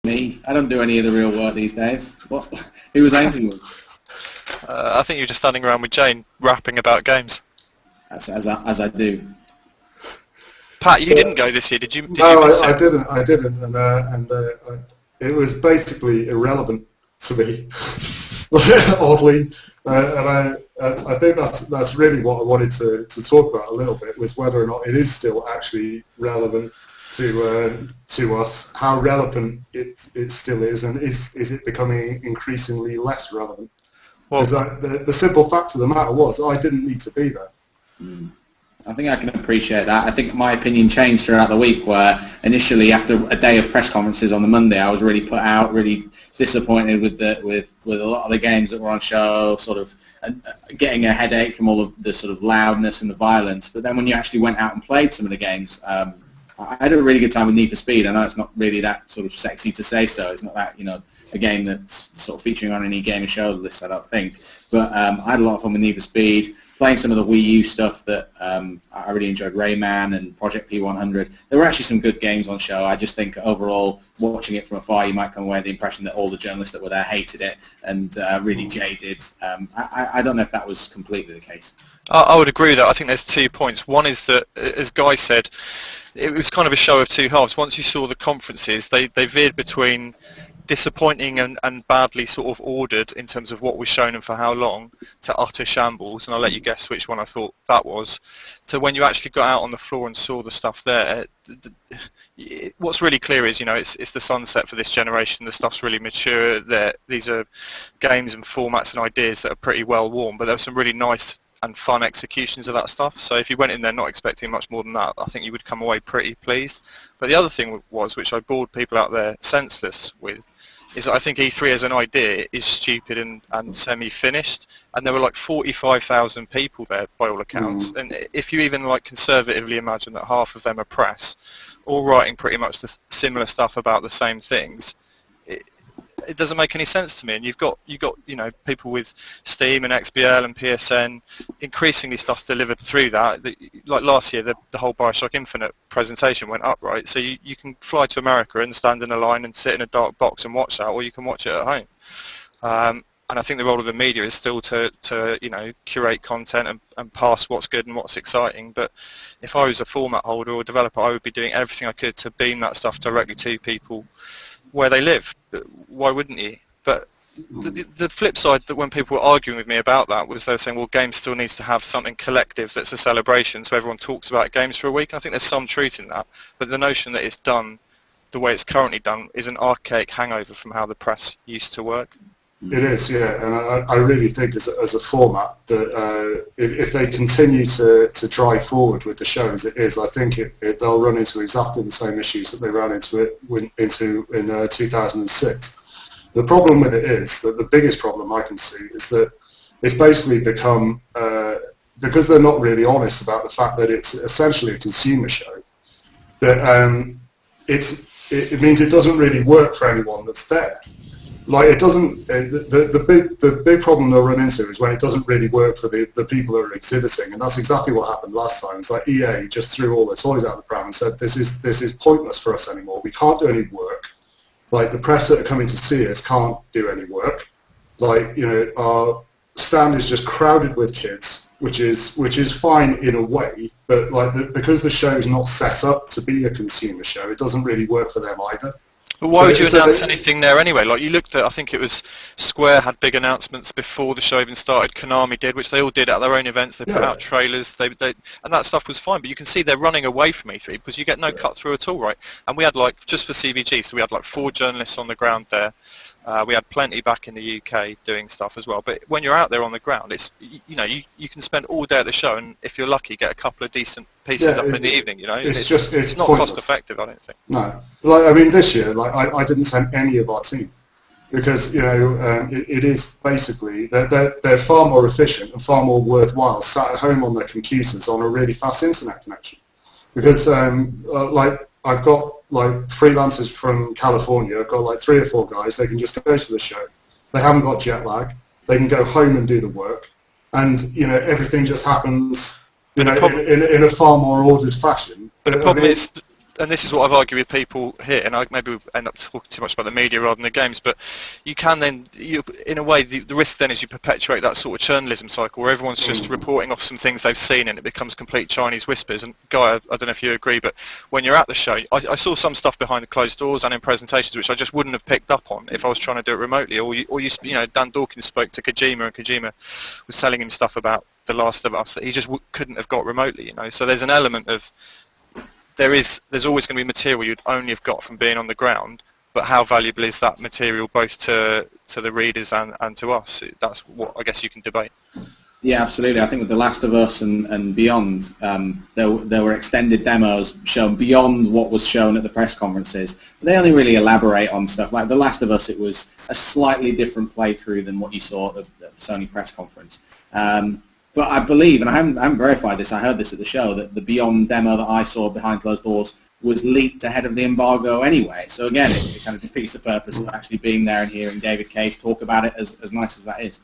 me. I don't do any of the real work these days. What? Who was Ainsley with? I think you're just standing around with Jane, rapping about games. As I do. Pat, you didn't go this year, did you? I didn't, and it was basically irrelevant to me, oddly, and I think that's really what I wanted to talk about a little bit, was whether or not it is still actually relevant to us, how relevant it still is, and is it becoming increasingly less relevant? Because the simple fact of the matter was, I didn't need to be there. I think I can appreciate that. I think my opinion changed throughout the week, where initially after a day of press conferences on the Monday, I was really put out, really disappointed with a lot of the games that were on show, sort of getting a headache from all of the sort of loudness and the violence. But then when you actually went out and played some of the games, I had a really good time with Need for Speed. I know it's not really that sort of sexy to say so. It's not that, a game that's sort of featuring on any game or show list, I don't think. But I had a lot of fun with Need for Speed. Playing some of the Wii U stuff that I really enjoyed, Rayman and Project P100. There were actually some good games on show. I just think overall, watching it from afar, you might come away with the impression that all the journalists that were there hated it and really jaded. I don't know if that was completely the case. I would agree with that. I think there's 2 points. One is that, as Guy said, it was kind of a show of two halves. Once you saw the conferences, they veered between disappointing and badly sort of ordered in terms of what was shown and for how long, to utter shambles, and I'll let you guess which one I thought that was, to when you actually got out on the floor and saw the stuff there. What's really clear is, it's the sunset for this generation. The stuff's really mature. These are games and formats and ideas that are pretty well worn, but there were some really nice and fun executions of that stuff. So if you went in there not expecting much more than that, I think you would come away pretty pleased. But the other thing was, which I bored people out there senseless with, is that I think E3 as an idea is stupid and semi-finished, and there were like 45,000 people there by all accounts, and if you even conservatively imagine that half of them are press, all writing pretty much the similar stuff about the same things, it doesn't make any sense to me. And you've got people with Steam and XBL and PSN, increasingly stuff delivered through that. Like last year, the whole Bioshock Infinite presentation went up, right? So you can fly to America and stand in a line and sit in a dark box and watch that, or you can watch it at home. And I think the role of the media is still to curate content and pass what's good and what's exciting. But if I was a format holder or a developer, I would be doing everything I could to beam that stuff directly to people where they live. Why wouldn't you? But the flip side, that when people were arguing with me about that, was they were saying, well, games still needs to have something collective that's a celebration, so everyone talks about games for a week. And I think there's some truth in that, but the notion that it's done the way it's currently done is an archaic hangover from how the press used to work. It is, yeah, and I really think as a format that if they continue to drive forward with the show as it is, I think they'll run into exactly the same issues that they ran into in 2006. The problem with it is that the biggest problem I can see is that it's basically become, because they're not really honest about the fact that it's essentially a consumer show, that it means it doesn't really work for anyone that's there. Like, it doesn't. The big problem they'll run into is when it doesn't really work for the people that are exhibiting, and that's exactly what happened last time. It's like EA just threw all their toys out the pram and said, "This is pointless for us anymore. We can't do any work. Like, the press that are coming to see us can't do any work. Like, our stand is just crowded with kids, which is fine in a way, but because the show is not set up to be a consumer show, it doesn't really work for them either." But why would you announce anything there anyway? Like, you looked at, I think it was Square had big announcements before the show even started. Konami did, which they all did at their own events. They put out trailers, and that stuff was fine. But you can see they're running away from E3 because you get no cut through at all, right? And we had just for CVG, so we had 4 journalists on the ground there. We had plenty back in the UK doing stuff as well. But when you're out there on the ground, it's you can spend all day at the show, and if you're lucky, get a couple of decent pieces up in the evening. It's not cost effective, I don't think. No, this year, I didn't send any of our team because it is basically they're far more efficient and far more worthwhile sat at home on their computers on a really fast internet connection, because I've got freelancers from California. I've got 3 or 4 guys. They can just go to the show. They haven't got jet lag. They can go home and do the work, and everything just happens in a far more ordered fashion. But the problem is, and this is what I've argued with people here, and maybe we end up talking too much about the media rather than the games, but you can then, in a way, the risk then is you perpetuate that sort of journalism cycle where everyone's just reporting off some things they've seen and it becomes complete Chinese whispers. And Guy, I don't know if you agree, but when you're at the show, I saw some stuff behind the closed doors and in presentations which I just wouldn't have picked up on if I was trying to do it remotely. Or you know, Dan Dawkins spoke to Kojima, and Kojima was telling him stuff about The Last of Us that he just couldn't have got remotely, you know. So there's an element of there's always going to be material you'd only have got from being on the ground, but how valuable is that material both to the readers and to us? That's what I guess you can debate. Yeah, absolutely. I think with The Last of Us and beyond, there were extended demos shown beyond what was shown at the press conferences. They only really elaborate on stuff. Like The Last of Us, it was a slightly different playthrough than what you saw at the Sony press conference. But I believe, and I haven't verified this, I heard this at the show, that the Beyond demo that I saw behind closed doors was leaked ahead of the embargo anyway. So again, it kind of defeats the purpose of actually being there and hearing David Cage talk about it, as nice as that is.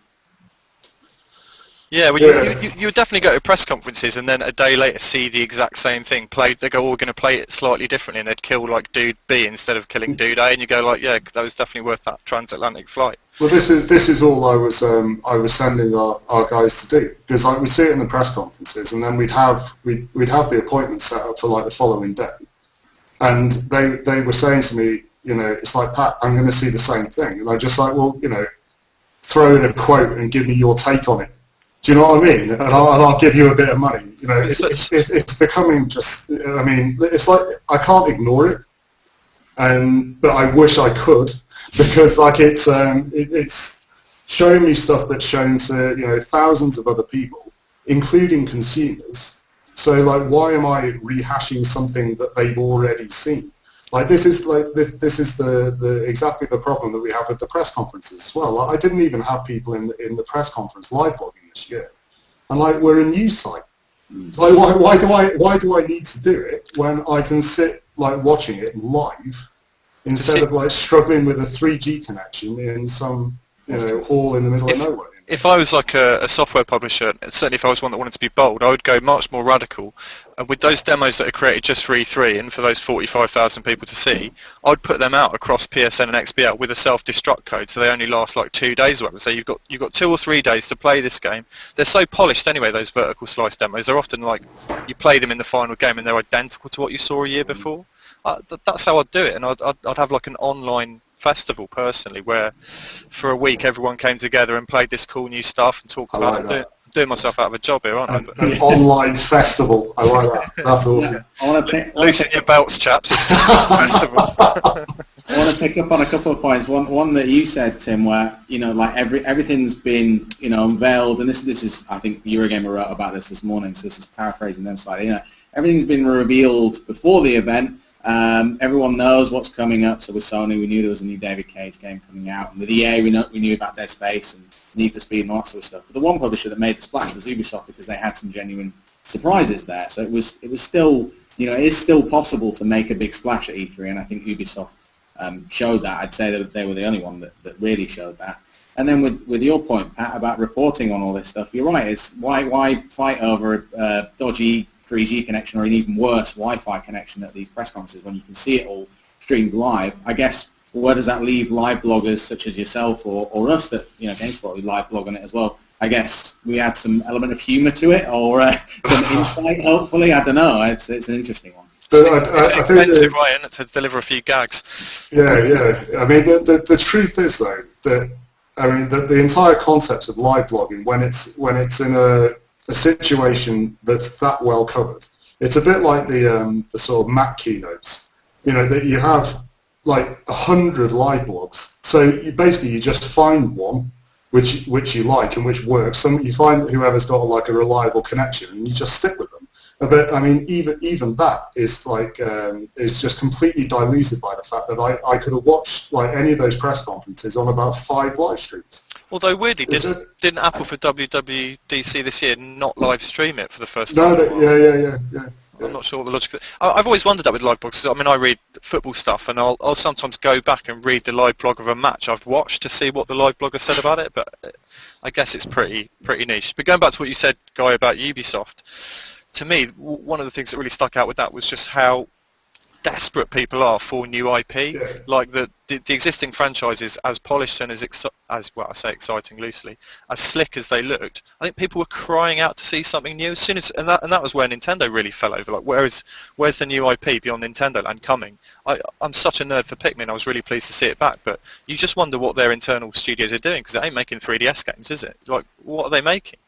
Yeah, well, you would definitely go to press conferences and then a day later see the exact same thing played. They go, oh, we're going to play it slightly differently, and they'd kill like Dude B instead of killing Dude A, and you go like, yeah, that was definitely worth that transatlantic flight. Well, this is all I was sending our guys to do, because like we'd see it in the press conferences, and then we'd have the appointment set up for like the following day, and they were saying to me, you know, it's like, Pat, I'm going to see the same thing, and I just like, well, you know, throw in a quote and give me your take on it. Do you know what I mean? And I'll give you a bit of money. You know, it's becoming just. I mean, it's like I can't ignore it, but I wish I could, because like it's showing me stuff that's shown to, you know, thousands of other people, including consumers. So like, why am I rehashing something that they've already seen? Like this is the exactly the problem that we have at the press conferences as well. Like, I didn't even have people in the press conference live blogging this year, and like we're a news site. Like why do I need to do it when I can sit like watching it live instead of like struggling with a 3G connection in some, you know, hall in the middle of nowhere? If I was like a software publisher, certainly if I was one that wanted to be bold, I would go much more radical. And with those demos that are created just for E3 and for those 45,000 people to see, I'd put them out across PSN and XBL with a self-destruct code, so they only last like 2 days or whatever. So you've got 2 or 3 days to play this game. They're so polished anyway, those vertical slice demos. They're often like, you play them in the final game and they're identical to what you saw a year before. That's how I'd do it, and I'd have like an online festival personally where for a week everyone came together and played this cool new stuff and talked about it. Doing myself out of a job here, aren't I? An online festival. I like that. That's awesome. Yeah, loosen your belts, chaps. I want to pick up on a couple of points. One that you said, Tim, where, you know, like everything's been, you know, unveiled, and this is I think Eurogamer wrote about this morning, so this is paraphrasing them slightly. You know, everything's been revealed before the event. Everyone knows what's coming up. So with Sony, we knew there was a new David Cage game coming out, and with EA, we knew about Dead Space and Need for Speed and all that sort of stuff. But the one publisher that made the splash was Ubisoft, because they had some genuine surprises there. So it was still, you know, it is still possible to make a big splash at E3, and I think Ubisoft showed that. I'd say that they were the only one that really showed that. And then with your point, Pat, about reporting on all this stuff, you're right. It's why fight over a dodgy 3G connection or an even worse Wi-Fi connection at these press conferences when you can see it all streamed live? I guess, where does that leave live bloggers such as yourself or us that, you know, GameSpot, we live blog on it as well? I guess we add some element of humour to it, or some insight, hopefully. I don't know. It's an interesting one. But it's expensive, Ryan, to deliver a few gags. Yeah. I mean, the truth is though that, I mean, the entire concept of live blogging, when it's in a situation that's that well covered, it's a bit like the sort of Mac keynotes. You know, that you have like 100 live blogs. So you just find one which you like and which works. You find whoever's got like a reliable connection, and you just stick with them. But I mean, even that is like is just completely diluted by the fact that I could have watched like any of those press conferences on about 5 live streams. Although weirdly, didn't Apple for WWDC this year not live stream it for the first time? No, yeah. I'm not sure what the logic is. I've always wondered that with live blogs. I mean, I read football stuff, and I'll sometimes go back and read the live blog of a match I've watched to see what the live blogger said about it. But I guess it's pretty niche. But going back to what you said, Guy, about Ubisoft, to me, one of the things that really stuck out with that was just how desperate people are for new IP. Yeah. Like the existing franchises, as polished and as well, I say exciting loosely, as slick as they looked, I think people were crying out to see something new. As soon as and that was where Nintendo really fell over. Like, where's the new IP beyond Nintendo Land coming? I'm such a nerd for Pikmin. I was really pleased to see it back, but you just wonder what their internal studios are doing, because it ain't making 3DS games, is it? Like, what are they making?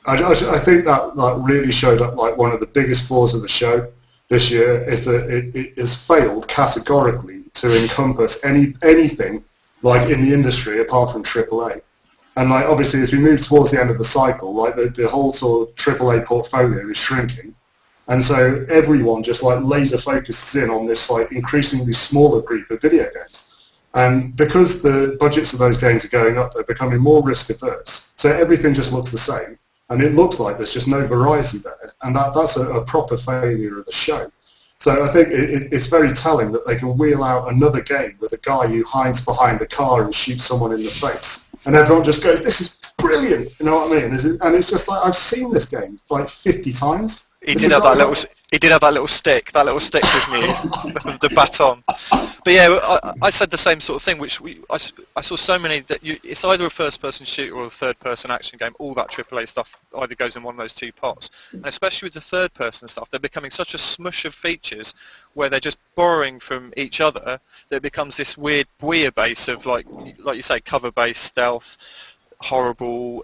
I think that really showed up like one of the biggest flaws of the show this year is that it has failed categorically to encompass anything like in the industry apart from AAA. And like obviously as we move towards the end of the cycle, like the whole sort of AAA portfolio is shrinking, and so everyone just like laser focuses in on this like increasingly smaller group of video games. And because the budgets of those games are going up, they're becoming more risk averse. So everything just looks the same. And it looks like there's just no variety there, and that's a proper failure of the show. So I think it's very telling that they can wheel out another game with a guy who hides behind a car and shoots someone in the face, and everyone just goes, "This is brilliant," you know what I mean? And it's just like, I've seen this game like 50 times. He did have that little stick with me, the baton. But yeah, I said the same sort of thing, which I saw so many that it's either a first-person shooter or a third-person action game. All that AAA stuff either goes in one of those two pots. And especially with the third-person stuff, they're becoming such a smush of features where they're just borrowing from each other that it becomes this weird base of like you say, cover-based stealth, horrible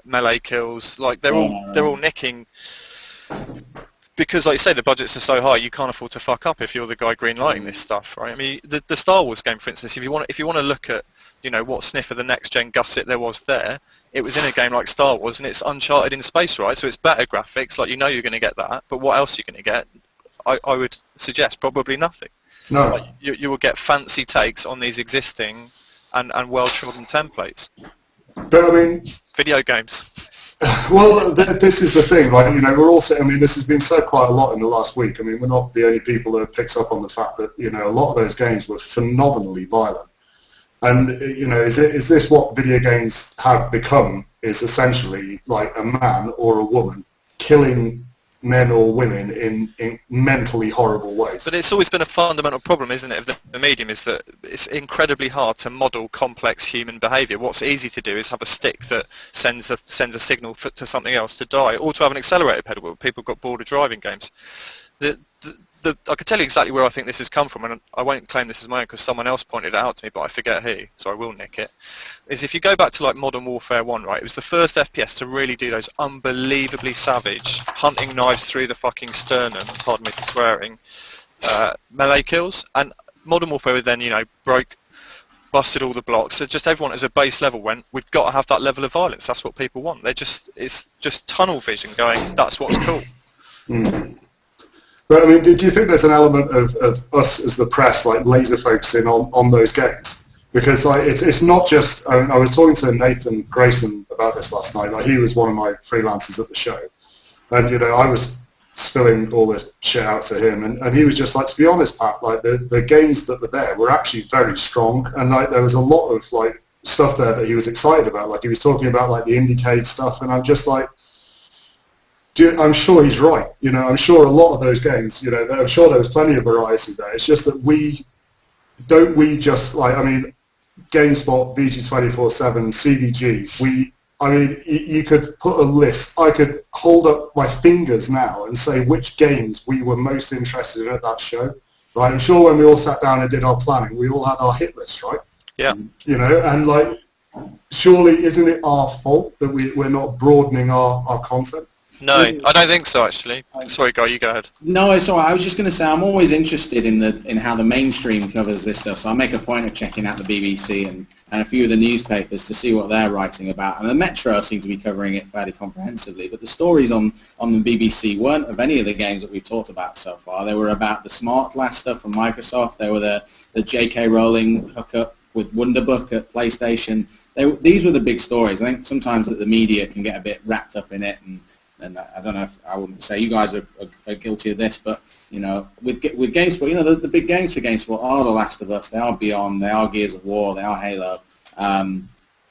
melee kills. Like they're all nicking. Because, like you say, the budgets are so high, you can't afford to fuck up if you're the guy greenlighting this stuff, right? I mean, the Star Wars game, for instance, if you want to look at, you know, what sniff of the next-gen gusset there was there, it was in a game like Star Wars, and it's Uncharted in space, right? So it's better graphics, like you know you're going to get that, but what else are you going to get? I would suggest probably nothing. No. Like, you will get fancy takes on these existing and well-trodden templates. But I mean, video games. Well, this is the thing, right? You know, we're also, I mean, this has been said quite a lot in the last week. I mean, we're not the only people that have picked up on the fact that, you know, a lot of those games were phenomenally violent. And, you know, is this what video games have become? Is essentially like a man or a woman killing men or women in mentally horrible ways. But it's always been a fundamental problem, isn't it, of the medium, is that it's incredibly hard to model complex human behaviour. What's easy to do is have a stick that sends a signal to something else to die, or to have an accelerator pedal. People got bored of driving games. I could tell you exactly where I think this has come from, and I won't claim this as my own because someone else pointed it out to me, but I forget who, so I will nick it. Is if you go back to like Modern Warfare 1, right, it was the first FPS to really do those unbelievably savage, hunting knives through the fucking sternum, pardon me for swearing, melee kills, and Modern Warfare then, you know, busted all the blocks, so just everyone as a base level went, we've got to have that level of violence, that's what people want. It's just tunnel vision going, that's what's cool. Mm. But I mean, do you think there's an element of us as the press like laser focusing on those games? Because like it's not just. I was talking to Nathan Grayson about this last night. Like he was one of my freelancers at the show, and you know I was spilling all this shit out to him, and he was just like, to be honest, Pat, like the games that were there were actually very strong, and like there was a lot of like stuff there that he was excited about. Like he was talking about like the Indiecade stuff, and I'm just like. I'm sure he's right. You know, I'm sure a lot of those games, you know, I'm sure there was plenty of variety there. It's just that we just like, I mean, GameSpot, VG247, CVG, I mean, you could put a list. I could hold up my fingers now and say which games we were most interested in at that show. Right? I'm sure when we all sat down and did our planning, we all had our hit list, right? Yeah. You know, and like, surely isn't it our fault that we're not broadening our content? No, I don't think so, actually. Sorry, Guy, you go ahead. No, it's all right. I was just going to say I'm always interested in how the mainstream covers this stuff, so I make a point of checking out the BBC and a few of the newspapers to see what they're writing about. And the Metro seem to be covering it fairly comprehensively, but the stories on the BBC weren't of any of the games that we've talked about so far. They were about the Smart Glass stuff from Microsoft. They were the J.K. Rowling hookup with Wonderbook at PlayStation. These were the big stories. I think sometimes that the media can get a bit wrapped up in it, and I don't know if I wouldn't say you guys are guilty of this, but you know, with GameSpot, you know, the big games for GameSpot are The Last of Us, they are Beyond, they are Gears of War, they are Halo.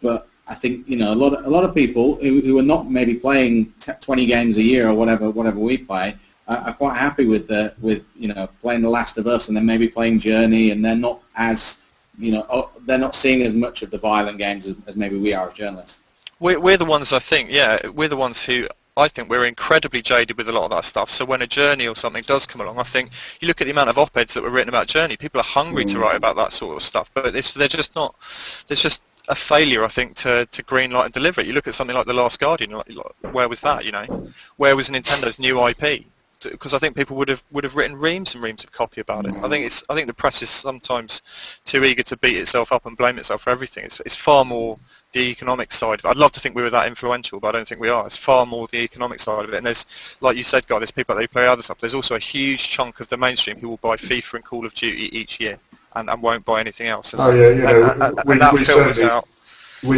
But I think, you know, a lot of people who are not maybe playing 20 games a year or whatever we play are quite happy with playing The Last of Us and then maybe playing Journey, and they're not as they're not seeing as much of the violent games as maybe we are as journalists. We're the ones, I think, we're the ones who, I think we're incredibly jaded with a lot of that stuff. So when a Journey or something does come along, I think you look at the amount of op-eds that were written about Journey, people are hungry to write about that sort of stuff, but they're just not, there's just a failure, I think, to greenlight and deliver it. You look at something like The Last Guardian, where was that, Where was Nintendo's new IP? Because I think people would have written reams and reams of copy about it. I think the press is sometimes too eager to beat itself up and blame itself for everything. It's far more the economic side. I'd love to think we were that influential, but I don't think we are. It's far more the economic side of it. And there's, like you said, Guy, there's people that play other stuff. There's also a huge chunk of the mainstream who will buy FIFA and Call of Duty each year and won't buy anything else. We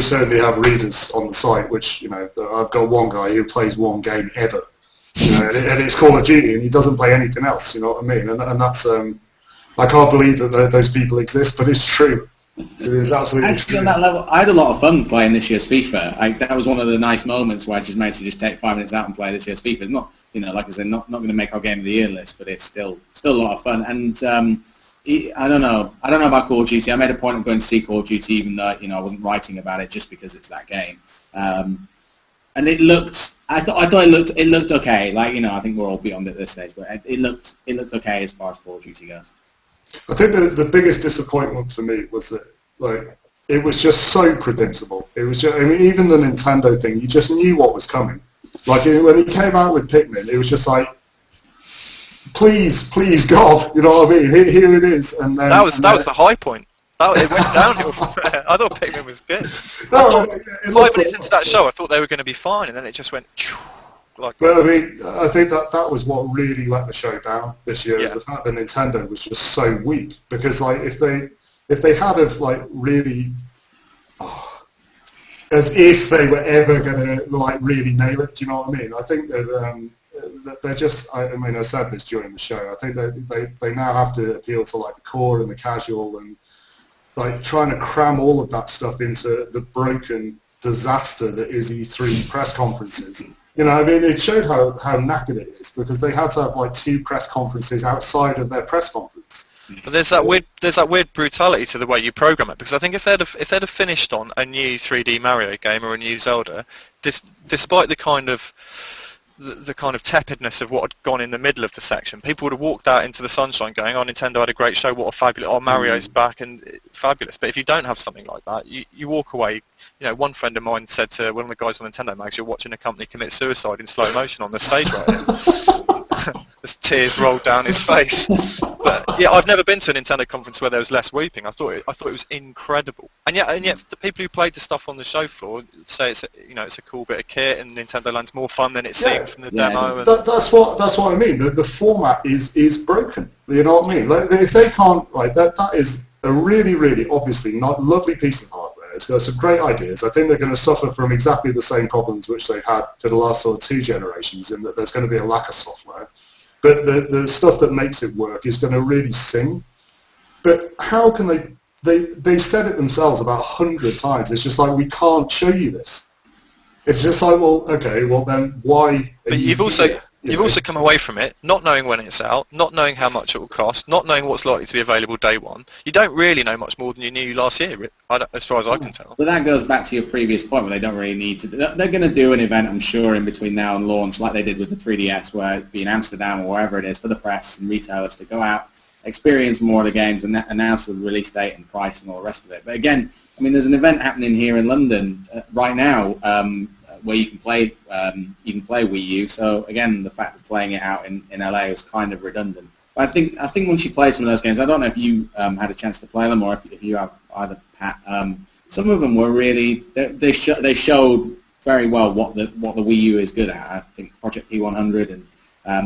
certainly have readers on the site, which, I've got one guy who plays one game ever, and it's Call of Duty, and he doesn't play anything else, you know what I mean? And that's, I can't believe that those people exist, but it's true. It is absolutely Actually, true. on that level, I had a lot of fun playing this year's FIFA. That was one of the nice moments where I just managed to just take 5 minutes out and play this year's FIFA. It's not, like I said, not going to make our Game of the Year list, but it's still a lot of fun. And I don't know about Call of Duty. I made a point of going to see Call of Duty, even though I wasn't writing about it, just because it's that game. And it looked, I thought it looked okay. I think we're all beyond it at this stage, but it looked okay as far as Call of Duty goes. I think the biggest disappointment for me was that, it was just so predictable. It was just, even the Nintendo thing, you just knew what was coming. When he came out with Pikmin, it was just like, please God, you know what I mean? Here it is. And then, that was the high point. It went downhill from there. I thought Pikmin was good. No, 5 minutes into that show, I thought they were going to be fine, and then it just went. But I think that was what really let the show down this year, is the fact that Nintendo was just so weak. Because if they had really, as if they were ever going to really nail it, do you know what I mean? I think that they're just. I said this during the show. I think that they now have to appeal to the core and the casual, and trying to cram all of that stuff into the broken disaster that is E3 press conferences. It showed how knackered it is, because they had to have 2 press conferences outside of their press conference. But there's that weird brutality to the way you program it, because I think if they'd have finished on a new 3D Mario game or a new Zelda, despite the kind of tepidness of what had gone in the middle of the section, people would have walked out into the sunshine going, "Oh, Nintendo had a great show, what a fabulous, oh, Mario's back," and fabulous. But if you don't have something like that, you walk away. One friend of mine said to one of the guys on Nintendo Mags, "You're watching a company commit suicide in slow motion on the stage right now." There's tears rolled down his face. But I've never been to a Nintendo conference where there was less weeping. I thought it was incredible. And yet the people who played the stuff on the show floor say it's a cool bit of kit, and Nintendo Land's more fun than it seemed from the demo. And that's what I mean. The format is broken. You know what I mean? If they can't, that is a really, really obviously not lovely piece of hardware. It's got some great ideas. I think they're going to suffer from exactly the same problems which they've had for the last 2 generations, in that there's going to be a lack of software. But the stuff that makes it work is going to really sing. But how can they said it themselves about 100 times. It's just we can't show you this. It's just then why? But you've also come away from it not knowing when it's out, not knowing how much it will cost, not knowing what's likely to be available day one. You don't really know much more than you knew last year, as far as I can tell. But that goes back to your previous point, where they don't really need to. They're going to do an event, I'm sure, in between now and launch, like they did with the 3DS, where it'd be in Amsterdam or wherever it is, for the press and retailers to go out, experience more of the games, and announce the release date and price and all the rest of it. But again, there's an event happening here in London right now, where you can play Wii U. So again, the fact that playing it out in LA was kind of redundant. But I think once you play some of those games, I don't know if you had a chance to play them, or if you have either, Pat. Some of them were really they showed very well what the Wii U is good at. I think Project P100 and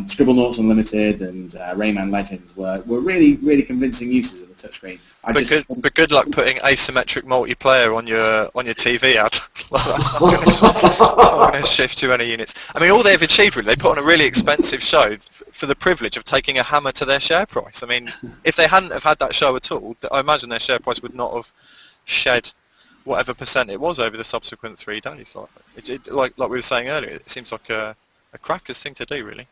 Scribblenauts Unlimited and Rayman Legends were really, really convincing uses of the touchscreen. But good luck putting asymmetric multiplayer on your TV ad. It's not going to shift too many units. All they've achieved, really, they put on a really expensive show for the privilege of taking a hammer to their share price. If they hadn't have had that show at all, I imagine their share price would not have shed whatever percent it was over the subsequent 3 days. Like we were saying earlier, it seems like a cracker's thing to do, really.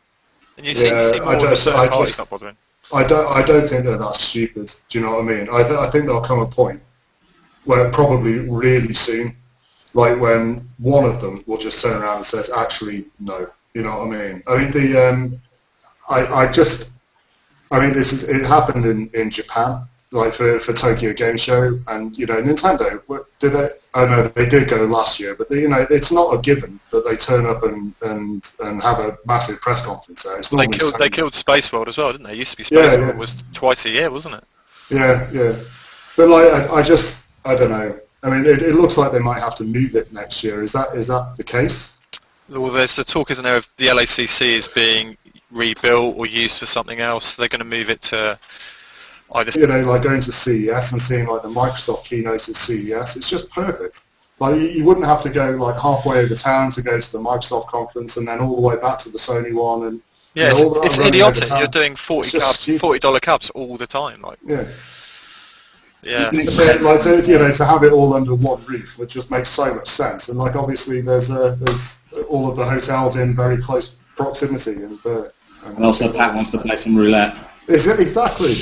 And you see more of the certain parties not bothering. I don't think they're that stupid. Do you know what I mean? I think there'll come a point where probably really soon, like when one of them will just turn around and says, actually, no. You know what I mean? I mean, it happened in Japan, like for Tokyo Game Show, and Nintendo. Did they? Oh no, they did go last year, but it's not a given that they turn up and have a massive press conference there. It's they killed Space World as well, didn't they? It used to be Space World was twice a year, wasn't it? Yeah. But like, I don't know. I mean, it looks like they might have to move it next year. Is that the case? Well, there's the talk, isn't there, of the LACC is being rebuilt or used for something else. They're going to move it to either... like going to CES and seeing like the Microsoft keynotes at CES, it's just perfect. Like you wouldn't have to go like halfway over town to go to the Microsoft conference and then all the way back to the Sony one. And yeah, it's idiotic. You're doing $40 cabs all the time. Like. Yeah. Yeah. Like to have it all under one roof would just make so much sense. And like obviously there's all of the hotels in very close proximity, and also Pat wants to play some roulette. Is it exactly?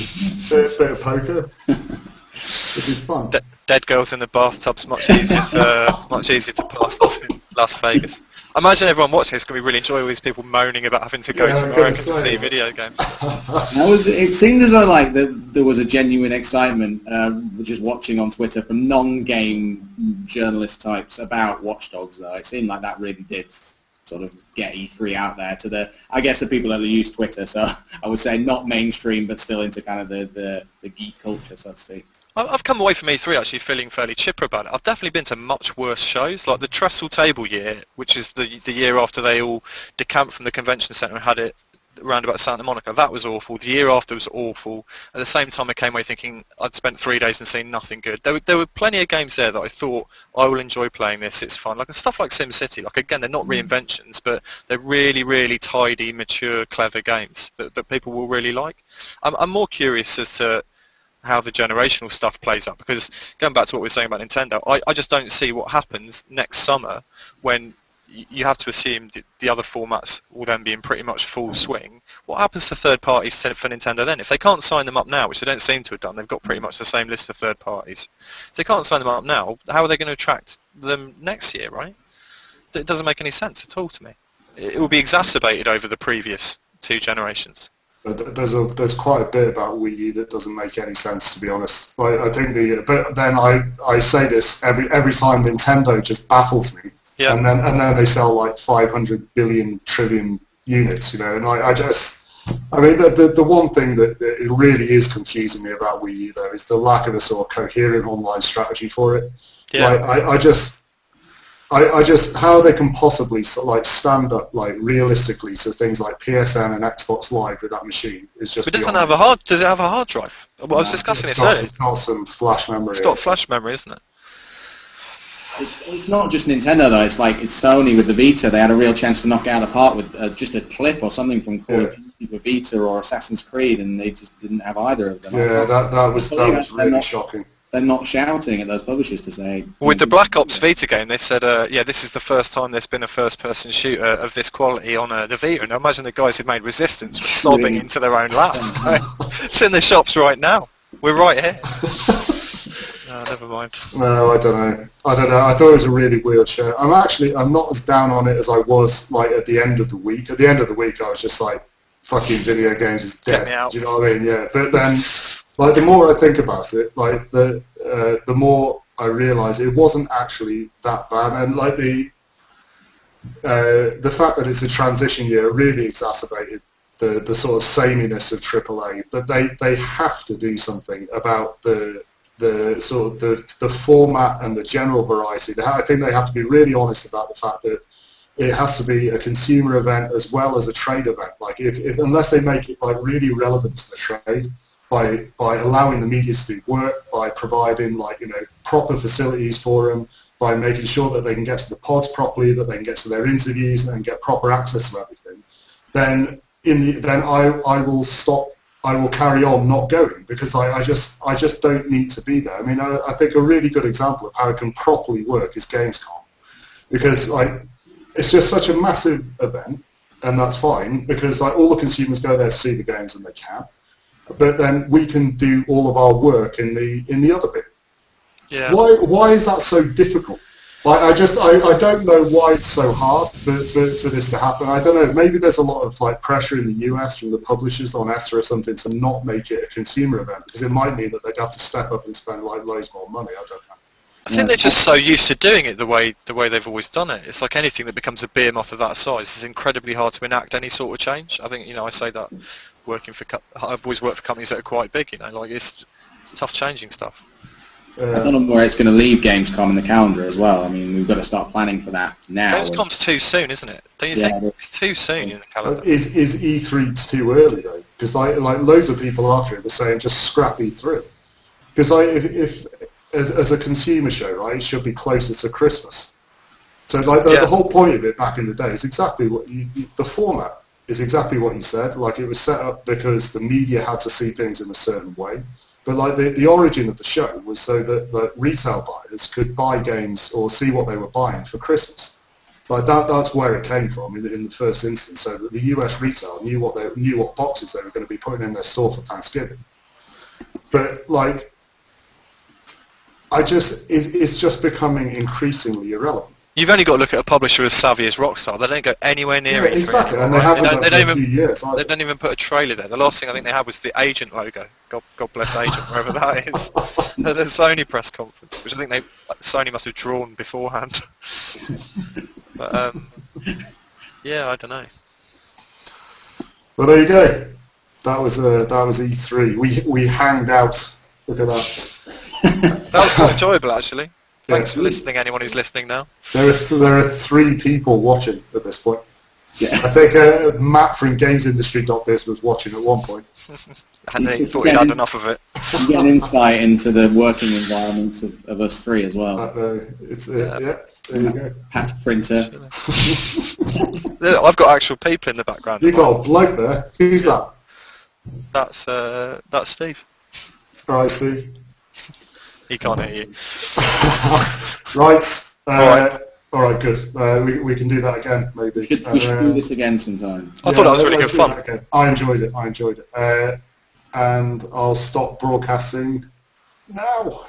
Bit of poker, which is fun. Dead girls in the bathtub's much easier to pass off in Las Vegas. I imagine everyone watching this is going to be really enjoying all these people moaning about having to go to America to see video games. It seemed as though like there was a genuine excitement just watching on Twitter from non-game journalist types about Watch Dogs, though. It seemed like that really did sort of get E3 out there to the people that use Twitter, so I would say not mainstream but still into kind of the geek culture, so to speak. I've come away from E3 actually feeling fairly chipper about it. I've definitely been to much worse shows, like the Trestle Table year, which is the year after they all decamped from the convention centre and had it round about Santa Monica. That was awful. The year after was awful. At the same time, I came away thinking I'd spent 3 days and seen nothing good. There were plenty of games there that I thought, I will enjoy playing this, it's fun. Like stuff like SimCity. Like again, they're not reinventions, but they're really, really tidy, mature, clever games that people will really like. I'm more curious as to how the generational stuff plays out, because going back to what we were saying about Nintendo, I just don't see what happens next summer when you have to assume the other formats will then be in pretty much full swing. What happens to third parties for Nintendo then? If they can't sign them up now, which they don't seem to have done, they've got pretty much the same list of third parties. If they can't sign them up now, how are they going to attract them next year, right? It doesn't make any sense at all to me. It will be exacerbated over the previous 2 generations. There's quite a bit about Wii U that doesn't make any sense, to be honest. I think but then I say this every time Nintendo just baffles me. Yeah. And then they sell like 500 billion trillion units, and the one thing that it really is confusing me about Wii U though is the lack of a sort of coherent online strategy for it. Yeah. I just how they can possibly stand up realistically to things like PSN and Xbox Live with that machine is just. But does it have a hard drive? Well, I was discussing this earlier. It's got some flash memory. It's got flash memory, isn't it? It's not just Nintendo though. It's Sony with the Vita. They had a real chance to knock it out of the park with just a clip or something from Call of Duty for Vita or Assassin's Creed, and they just didn't have either of them. Yeah, that was really shocking. They're not shouting at those publishers to say. With the Black Ops Vita game, they said, this is the first time there's been a first-person shooter of this quality on the Vita. And I imagine the guys who made Resistance were sobbing into their own laps. It's in the shops right now. We're right here. No, never mind. No, I don't know. I thought it was a really weird show. I'm not as down on it as I was at the end of the week. At the end of the week, I was just like, fucking video games is dead. Get me out. Do you know what I mean? Yeah. But then, the more I think about it, the more I realise it wasn't actually that bad. And the fact that it's a transition year really exacerbated the sort of sameness of AAA. But they have to do something about the format and the general variety. I think they have to be really honest about the fact that it has to be a consumer event as well as a trade event. Unless they make it really relevant to the trade by allowing the media to do work, by providing proper facilities for them, by making sure that they can get to the pods properly, that they can get to their interviews and get proper access to everything, then I will stop. I will carry on not going because I just don't need to be there. I mean, I think a really good example of how it can properly work is Gamescom, because it's just such a massive event. and that's fine because like all the consumers go there to see the games and they can. But then we can do all of our work in the other bit. Yeah. Why is that so difficult? Like I don't know why it's so hard for this to happen. I don't know. Maybe there's a lot of like pressure in the US from the publishers on ESTA or something to not make it a consumer event because it might mean that they'd have to step up and spend like loads more money. I don't know. I think they're just so used to doing it the way they've always done it. It's like anything that becomes a behemoth of that size. It's incredibly hard to enact any sort of change. I think I say that I've always worked for companies that are quite big. Like it's tough changing stuff. I don't know where it's going to leave Gamescom in the calendar as well. I mean, we've got to start planning for that now. Gamescom's too soon, isn't it? Don't you think? It's too soon in the calendar. Is E3 too early though? Because like loads of people after it were saying just scrap E3. Because like if as a consumer show, right, it should be closer to Christmas. So like the whole point of it back in the day is exactly what the format is exactly what you said. Like it was set up because the media had to see things in a certain way. But like the origin of the show was so that retail buyers could buy games or see what they were buying for Christmas. Like that's where it came from in the first instance. So that the US retail knew what boxes they were going to be putting in their store for Thanksgiving. But like, it's just becoming increasingly irrelevant. You've only got to look at a publisher as savvy as Rockstar. They don't go anywhere near it. Exactly, and they haven't done for a few years. They don't even put a trailer there. The last thing I think they had was the Agent logo. God bless Agent, wherever that is. The Sony press conference, which I think Sony must have drawn beforehand. But yeah, I don't know. Well, there you go. That was E3. We hanged out. Look at that. That was quite enjoyable, actually. Thanks for listening, anyone who's listening now. There are 3 people watching at this point. Yeah. I think Matt from GamesIndustry.biz was watching at one point. And he thought he'd had enough of it. You get an insight into the working environment of us 3 as well. There you go. Pat's printer. I've got actual people in the background. You got a bloke there. Who's that? That's Steve. All right, Steve. He can't hear you. Right. All right, good. We can do that again, maybe. We should do this again sometime. I thought that was really good fun. I enjoyed it. And I'll stop broadcasting now.